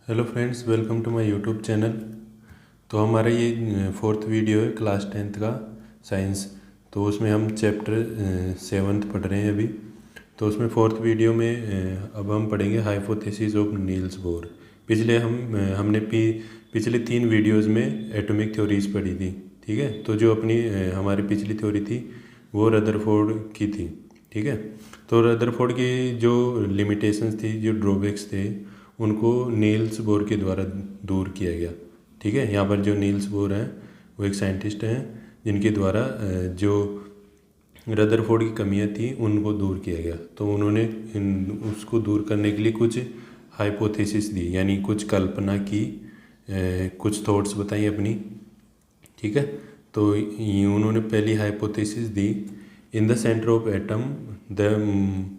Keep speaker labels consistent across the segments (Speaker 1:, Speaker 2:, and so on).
Speaker 1: Hello friends, welcome to my YouTube channel. तो हमारा ये फोर्थ वीडियो है क्लास 10th का साइंस। तो उसमें हम चैप्टर 7th पढ़ रहे हैं अभी। तो उसमें फोर्थ वीडियो में अब हम पढ़ेंगे हाइपोथेसिस ऑफ नील्स बोर। हमने पिछले 3 वीडियोस में एटॉमिक थ्योरीज पढ़ी थी। ठीक है, तो जो अपनी हमारी पिछली थ्योरी थी वो रदरफोर्ड की थी। ठीक है, तो रदरफोर्ड की जो लिमिटेशंस थी, जो ड्रॉबैक्स थे, उनको नील्स बोर के द्वारा दूर किया गया। ठीक है, यहाँ पर जो नील्स बोर हैं वो एक साइंटिस्ट हैं जिनके द्वारा जो रदरफोर्ड की कमियां थी उनको दूर किया गया। तो उन्होंने उसको दूर करने के लिए कुछ हाइपोथेसिस दी, यानी कुछ कल्पना की, कुछ थॉट्स बताई अपनी। ठीक है, तो उन्होंने पहली hypothesis the, in the centre of atom the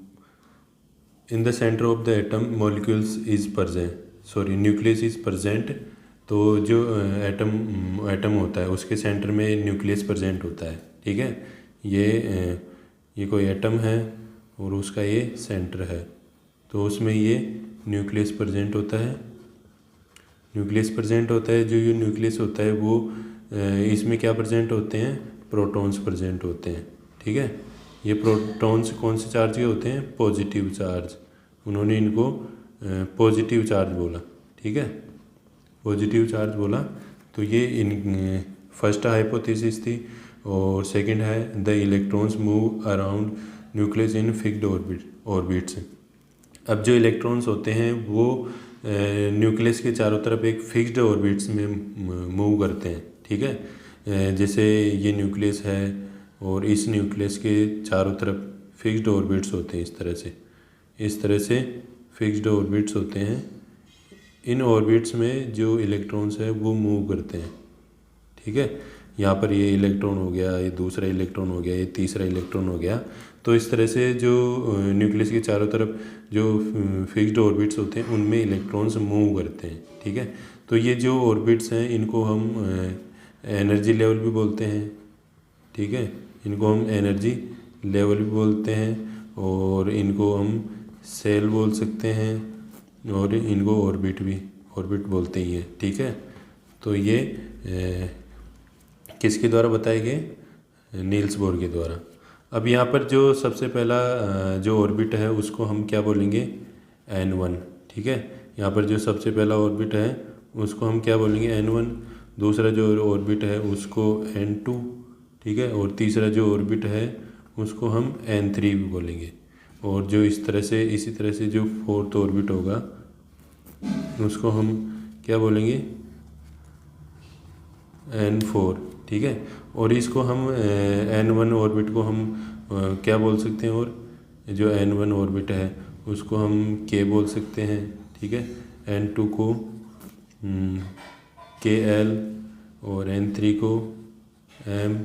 Speaker 1: in the centre of the atom molecules is present, sorry nucleus is present. तो जो एटम होता है उसके सेंटर में न्यूक्लियस प्रजेंट होता है। ठीक है, ये कोई एटम है और उसका ये सेंटर है, तो उसमें ये न्यूक्लियस प्रजेंट होता है। जो ये न्यूक्लियस होता है वो इसमें क्या प्रेजेंट होते हैं, प्रोटॉन्स प्रेजेंट होते हैं। ठीक है, ये प्रोटॉन्स कौन से चार्ज के होते हैं, पॉजिटिव चार्ज। उन्होंने इनको पॉजिटिव चार्ज बोला। ठीक है, पॉजिटिव चार्ज बोला। तो ये इन फर्स्ट हाइपोथेसिस थी। और सेकंड है, the electrons move around nucleus in fixed orbits. अब जो इलेक्ट्रॉन्स होते हैं वो न्यूक्लियस के चारों तरफ एक फिक्स्ड ऑर्बिट्स में मूव करते हैं। ठीक है, जैसे ये न्यूक्लियस है और इस न्यूक्लियस के चारों तरफ फिक्स्ड ऑर्बिट्स होते हैं। इस तरह से फिक्स्ड ऑर्बिट्स होते हैं। इन ऑर्बिट्स में जो इलेक्ट्रॉन्स है वो मूव करते हैं। ठीक है, यहाँ पर ये इलेक्ट्रॉन हो गया, ये दूसरा इलेक्ट्रॉन हो गया, ये तीसरा इलेक्ट्रॉन हो गया। तो इस तरह से जो न्यूक्लियस के चारों तरफ जो फिक्स्ड ऑर्बिट्स होते हैं उनमें इलेक्ट्रॉन्स मूव करते हैं। ठीक है, तो ये जो ऑर्बिट्स हैं इनको हम एनर्जी लेवल भी बोलते हैं। ठीक है, इनको हम एनर्जी लेवल भी बोलते हैं और इनको हम सेल बोल सकते हैं और इनको ऑर्बिट बोलते ही हैं। ठीक है, तो ये किसके द्वारा बताए गए, नील्स बोर के द्वारा। अब यहाँ पर जो सबसे पहला जो ऑर्बिट है उसको हम क्या बोलेंगे, N1। ठीक है, यहाँ पर जो सबसे पहला ऑर्बिट है उसको हम क्या बोलेंगे, N1। दूसरा जो ऑर्बिट है उसको N2। ठीक है, और तीसरा जो ऑर्बिट है उसको हम N3 भी बोलेंगे। और जो इसी तरह से जो फोर्थ ऑर्बिट होगा उसको हम क्या बोलेंगे, N4। ठीक है, और इसको हम N1 ऑर्बिट को हम क्या बोल सकते हैं, और जो N1 ऑर्बिट है उसको हम K बोल सकते हैं। ठीक है, N2 को KL और N3 को M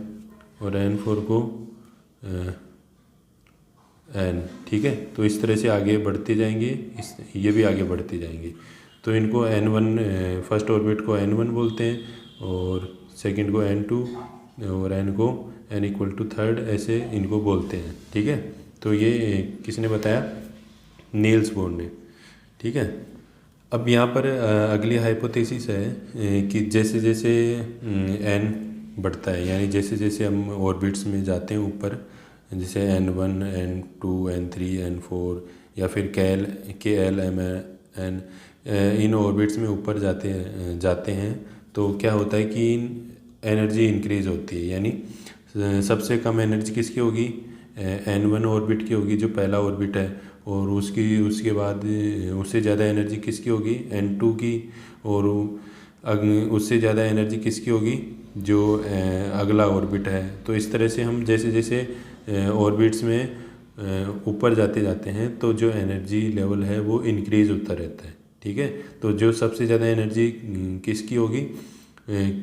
Speaker 1: और N4 को N। ठीक है, तो इस तरह से आगे बढ़ते जाएंगे, ये भी आगे बढ़ते जाएंगे। तो इनको N1 फर्स्ट ऑर्बिट को N1 बोलते हैं और सेकंड को N2 और N को N=3, ऐसे इनको बोलते हैं। ठीक है, तो ये किसने बताया, नील्स बोर ने। ठीक है, अब यहाँ पर अगली हाइपोथेसिस है कि जैसे जैसे N बढ़ता है, यानी जैसे जैसे हम ऑर्बिट्स में जाते हैं ऊपर, जैसे N1 N2 N3 N4 या फिर KL MN, इन ऑर्बिट्स में ऊपर जाते हैं तो क्या होता है कि एनर्जी इंक्रीज होती है। यानी सबसे कम एनर्जी किसकी होगी, N1 ऑर्बिट की होगी, जो पहला ऑर्बिट है। और उसके बाद उससे ज़्यादा एनर्जी किसकी होगी, N2 की। और उससे ज़्यादा एनर्जी किसकी होगी, जो अगला ऑर्बिट है। तो इस तरह से हम जैसे जैसे ऑर्बिट्स में ऊपर जाते हैं तो जो एनर्जी लेवल है वो इंक्रीज होता रहता है। ठीक है, तो जो सबसे ज़्यादा एनर्जी किसकी होगी,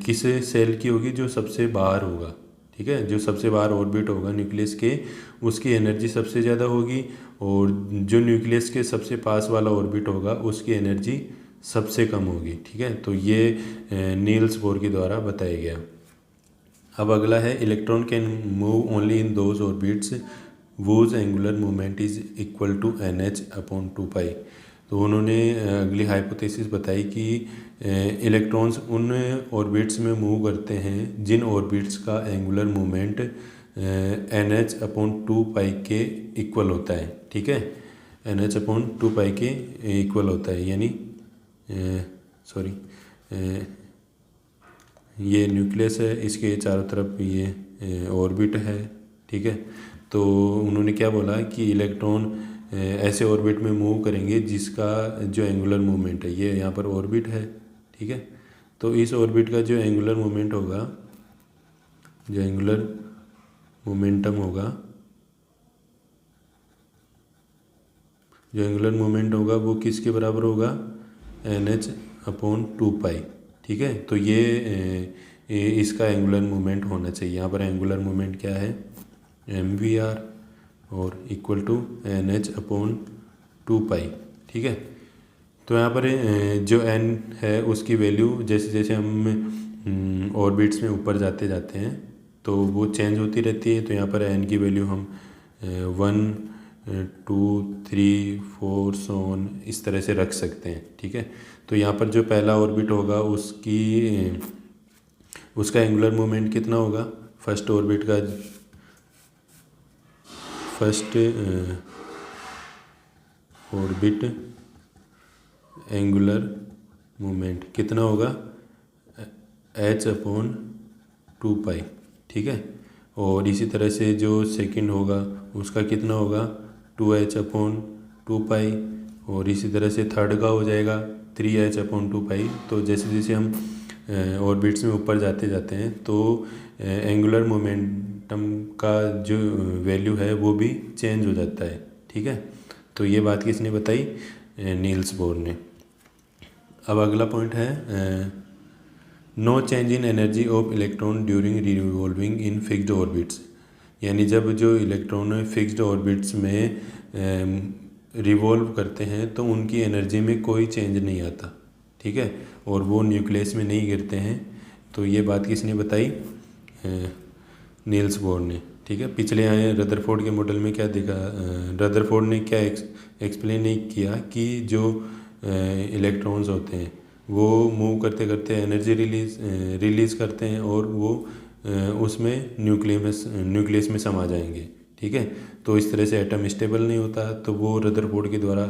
Speaker 1: किस सेल की होगी, जो सबसे बाहर होगा। ठीक है, जो सबसे बाहर ऑर्बिट होगा न्यूक्लियस के, उसकी एनर्जी सबसे ज़्यादा होगी। और जो न्यूक्लियस के सबसे पास वाला ऑर्बिट होगा उसकी एनर्जी सबसे कम होगी। ठीक है, तो ये नील्स बोर के द्वारा बताया गया। अब अगला है, electron can move only in those orbits whose angular movement is equal to NH/2π। तो उन्होंने अगली हाइपोथेसिस बताई कि इलेक्ट्रॉन्स उन ऑर्बिट्स में मूव करते हैं जिन ऑर्बिट्स का एंगुलर मोमेंट NH/2 पाई के इक्वल होता है। ठीक है, NH/2 पाई के इक्वल होता है, यानी सॉरी ये न्यूक्लियस है, इसके चारों तरफ ये ऑर्बिट है। ठीक है, तो उन्होंने क्या बोला कि इलेक्ट्रॉन ऐसे ऑर्बिट में मूव करेंगे जिसका जो एंगुलर मोमेंट है, ये यहाँ पर ऑर्बिट है। ठीक है, तो इस ऑर्बिट का जो एंगुलर मोमेंट होगा, जो एंगुलर मोमेंटम होगा, जो एंगुलर मोमेंट होगा वो किसके बराबर होगा? NH/2 पाई। ठीक है, तो ये इसका एंगुलर मोमेंट होना चाहिए। यहाँ पर एंगुलर मोमेंट क्या है? MVR और इक्वल टू NH/2 पाई। ठीक है, तो यहाँ पर जो n है उसकी वैल्यू जैसे जैसे हम ऑर्बिट्स में ऊपर जाते जाते हैं तो वो चेंज होती रहती है। तो यहाँ पर n की वैल्यू हम 1 2 3 4 सोन इस तरह से रख सकते हैं। ठीक है, तो यहाँ पर जो पहला ऑर्बिट होगा उसका एंगुलर मोमेंट कितना होगा? फर्स्ट ऑर्बिट का फर्स्ट ऑर्बिट एंगुलर मोमेंट कितना होगा? H/2 पाई। ठीक है, और इसी तरह से जो सेकंड होगा उसका कितना होगा? 2H/2 पाई, और इसी तरह से थर्ड का हो जाएगा 3H/2 पाई। तो जैसे जैसे हम ऑर्बिट्स में ऊपर जाते जाते हैं तो एंगुलर मोमेंटम का जो वैल्यू है वो भी चेंज हो जाता है। ठीक है, तो ये बात किसने बताई? नील्स बोर ने। अब अगला पॉइंट है no change in energy of electron during revolving in fixed orbits, यानी जब जो इलेक्ट्रॉन फिक्स्ड ऑर्बिट्स में रिवॉल्व करते हैं तो उनकी एनर्जी में कोई चेंज नहीं आता। ठीक है, और वो न्यूक्लियस में नहीं गिरते हैं। तो ये बात किसने बताई? नील्स बोर ने। ठीक है, पिछले आए रदरफोर्ड के मॉडल में क्या देखा? रदरफोर्ड ने क्या एक्सप्लेन नहीं किया कि जो इलेक्ट्रॉन्स होते हैं वो मूव करते करते एनर्जी रिलीज़ करते हैं और वो उसमें न्यूक्लियस में समा जाएंगे। ठीक है, तो इस तरह से एटम स्टेबल नहीं होता, तो वो रदरफोर्ड के द्वारा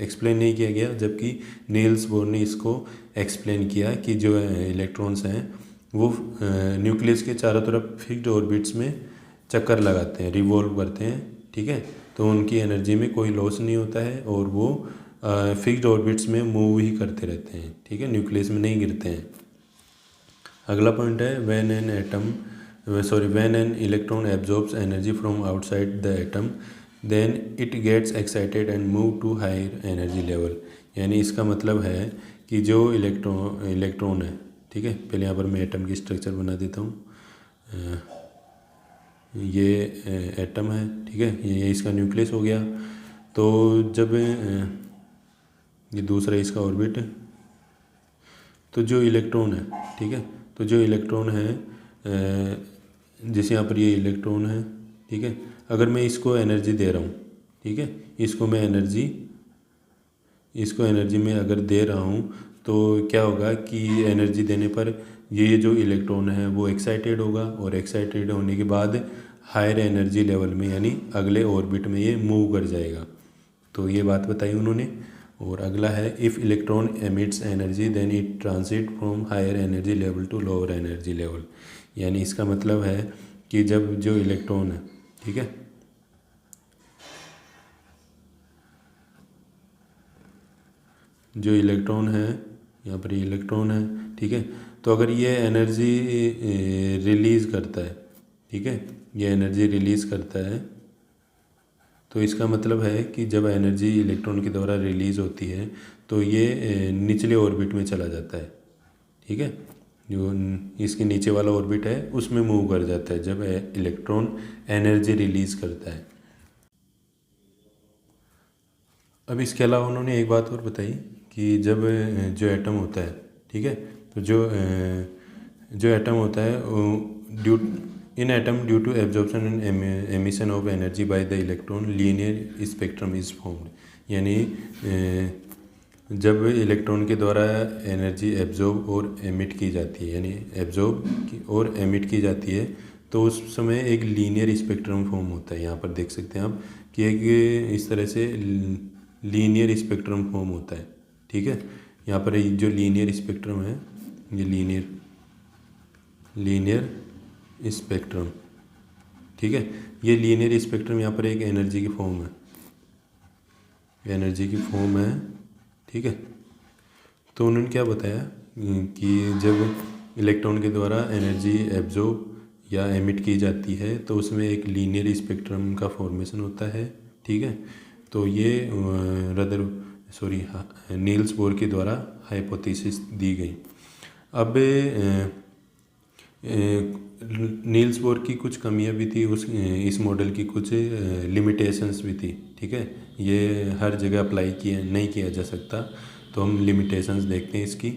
Speaker 1: एक्सप्लेन नहीं किया गया, जबकि नील्स बोर ने इसको एक्सप्लेन किया कि जो इलेक्ट्रॉन्स हैं वो न्यूक्लियस के चारों तरफ फिक्स्ड ऑर्बिट्स में चक्कर लगाते हैं, रिवॉल्व करते हैं। ठीक है, तो उनकी एनर्जी में कोई लॉस नहीं होता है और वो फिक्स्ड ऑर्बिट्स में मूव ही करते रहते हैं। ठीक है, न्यूक्लियस में नहीं गिरते हैं। अगला पॉइंट है when an electron absorbs energy from outside the atom then it gets excited and move to higher energy level, यानी इसका मतलब है कि जो इलेक्ट्रॉन है, ठीक है, पहले यहाँ पर मैं एटम की स्ट्रक्चर बना देता हूँ। ये एटम है, ठीक है, ये इसका न्यूक्लियस हो गया। तो जब ये दूसरा इसका ऑर्बिट है, तो जो इलेक्ट्रॉन है, ठीक है, तो जो इलेक्ट्रॉन है जैसे यहाँ पर ये इलेक्ट्रॉन है, ठीक है, अगर मैं इसको एनर्जी दे रहा हूँ, ठीक है, इसको एनर्जी में अगर दे रहा हूँ तो क्या होगा कि एनर्जी देने पर ये जो इलेक्ट्रॉन है वो एक्साइटेड होगा और एक्साइटेड होने के बाद हायर एनर्जी लेवल में यानी अगले ऑर्बिट में ये मूव कर जाएगा। तो ये बात बताई उन्होंने। और अगला है if electron emits energy then it transit from higher energy level to lower energy level, यानी इसका मतलब है कि जब जो इलेक्ट्रॉन है, ठीक है, जो इलेक्ट्रॉन है, यहाँ पर ये इलेक्ट्रॉन है, ठीक है, तो अगर ये एनर्जी रिलीज़ करता है, ठीक है, ये एनर्जी रिलीज़ करता है, तो इसका मतलब है कि जब एनर्जी इलेक्ट्रॉन के द्वारा रिलीज़ होती है तो ये निचले ऑर्बिट में चला जाता है। ठीक है, जो इसके नीचे वाला ऑर्बिट है उसमें मूव कर जाता है जब इलेक्ट्रॉन एनर्जी रिलीज़ करता है। अब इसके अलावा उन्होंने एक बात और बताई कि जब जो एटम होता है, ठीक है, तो जो एटम होता है in atom due to absorption and emission of energy by the electron linear spectrum is formed. यानी जब इलेक्ट्रॉन के द्वारा एनर्जी एब्जॉर्ब और एमिट की जाती है, यानी एब्जॉर्ब और एमिट की जाती है, तो उस समय एक लीनियर स्पेक्ट्रम फॉर्म होता है। यहाँ पर देख सकते हैं आप कि एक इस तरह से लीनियर स्पेक्ट्रम फॉर्म होता है। ठीक है, यहाँ पर जो लीनियर स्पेक्ट्रम है, ये लीनियर स्पेक्ट्रम, ठीक है, ये लीनियर स्पेक्ट्रम यहाँ पर एक एनर्जी की फॉर्म है, एनर्जी की फॉर्म है। ठीक है, तो उन्होंने क्या बताया कि जब इलेक्ट्रॉन के द्वारा एनर्जी एब्जॉर्ब या एमिट की जाती है तो उसमें एक लीनियर स्पेक्ट्रम का फॉर्मेशन होता है। ठीक है, तो ये नील्स बोर के द्वारा हाइपोथेसिस दी गई। अब नील्स बोर की कुछ कमियां भी थी, इस मॉडल की कुछ लिमिटेशंस भी थी। ठीक है, ये हर जगह अप्लाई नहीं किया जा सकता, तो हम लिमिटेशंस देखते हैं इसकी।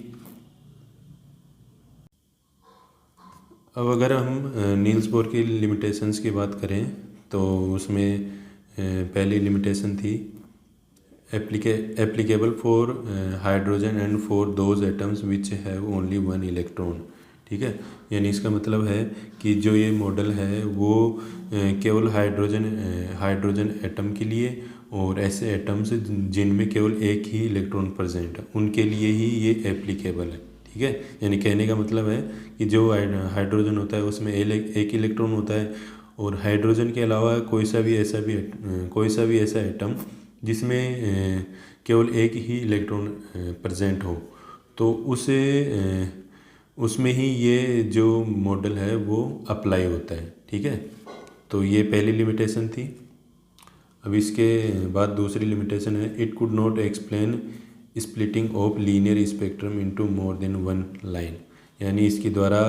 Speaker 1: अब अगर हम नील्स बोर की लिमिटेशंस की बात करें तो उसमें पहली लिमिटेशन थी applicable for hydrogen and for those atoms which have only one electron. ठीक है, यानी इसका मतलब है कि जो ये मॉडल है वो केवल हाइड्रोजन एटम के लिए और ऐसे एटम्स जिनमें केवल एक ही इलेक्ट्रॉन प्रेजेंट है उनके लिए ही ये एप्लीकेबल है। ठीक है, यानी कहने का मतलब है कि जो हाइड्रोजन होता है उसमें एक इलेक्ट्रॉन होता है, और हाइड्रोजन के अलावा कोई सा भी ऐसा एटम जिसमें केवल एक ही इलेक्ट्रॉन प्रेजेंट हो, तो उसमें ही ये जो मॉडल है वो अप्लाई होता है। ठीक है, तो ये पहली लिमिटेशन थी। अब इसके बाद दूसरी लिमिटेशन है it could not explain splitting of linear spectrum into more than one line. यानी इसके द्वारा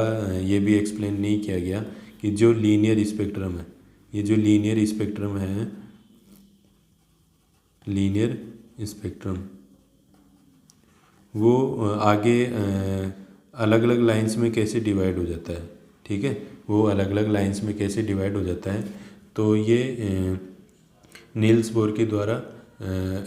Speaker 1: ये भी एक्सप्लेन नहीं किया गया कि जो लीनियर स्पेक्ट्रम है, ये जो लीनियर स्पेक्ट्रम वो आगे अलग अलग लाइंस में कैसे डिवाइड हो जाता है। ठीक है, वो अलग अलग लाइंस में कैसे डिवाइड हो जाता है, तो ये नील्स बोर के द्वारा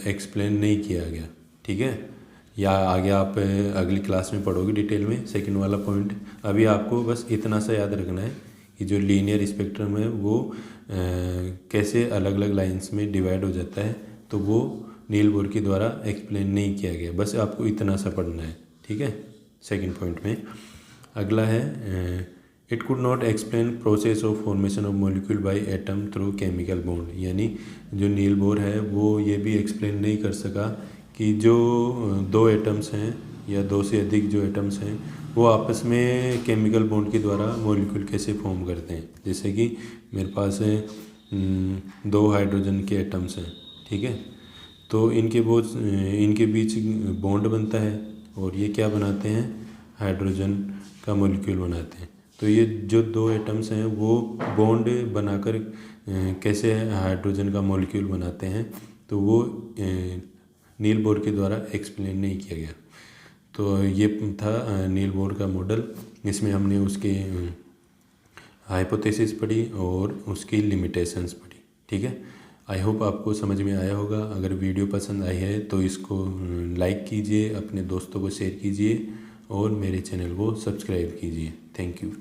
Speaker 1: एक्सप्लेन नहीं किया गया। ठीक है, या आगे आप अगली क्लास में पढ़ोगे डिटेल में सेकंड वाला पॉइंट। अभी आपको बस इतना सा याद रखना है कि जो लीनियर स्पेक्ट्रम है वो कैसे अलग अलग लाइंस में डिवाइड हो जाता है, तो वो नील बोर के द्वारा एक्सप्लेन नहीं किया गया, बस आपको इतना सा पढ़ना है। ठीक है, सेकंड पॉइंट में अगला है it could not explain process of formation of molecule by atom through chemical bond. यानी जो नील बोर है वो ये भी एक्सप्लेन नहीं कर सका कि जो दो एटम्स हैं या दो से अधिक जो एटम्स हैं वो आपस में केमिकल बॉन्ड के द्वारा मॉलिक्यूल कैसे फॉर्म करते हैं। जैसे कि मेरे पास दो हाइड्रोजन के एटम्स हैं। ठीक है, तो इनके बीच बॉन्ड बनता है और ये क्या बनाते हैं, हाइड्रोजन का मॉलिक्यूल बनाते हैं। तो ये जो दो एटम्स हैं वो बॉन्ड बनाकर कैसे हाइड्रोजन का मॉलिक्यूल बनाते हैं, तो वो नील बोर के द्वारा एक्सप्लेन नहीं किया गया। तो ये था नील बोर का मॉडल, इसमें हमने उसके हाइपोथेसिस पढ़ी और उसकी लिमिटेशंस पढ़ी। ठीक है, आई होप आपको समझ में आया होगा। अगर वीडियो पसंद आई है तो इसको लाइक कीजिए, अपने दोस्तों को शेयर कीजिए और मेरे चैनल को सब्सक्राइब कीजिए। Thank you.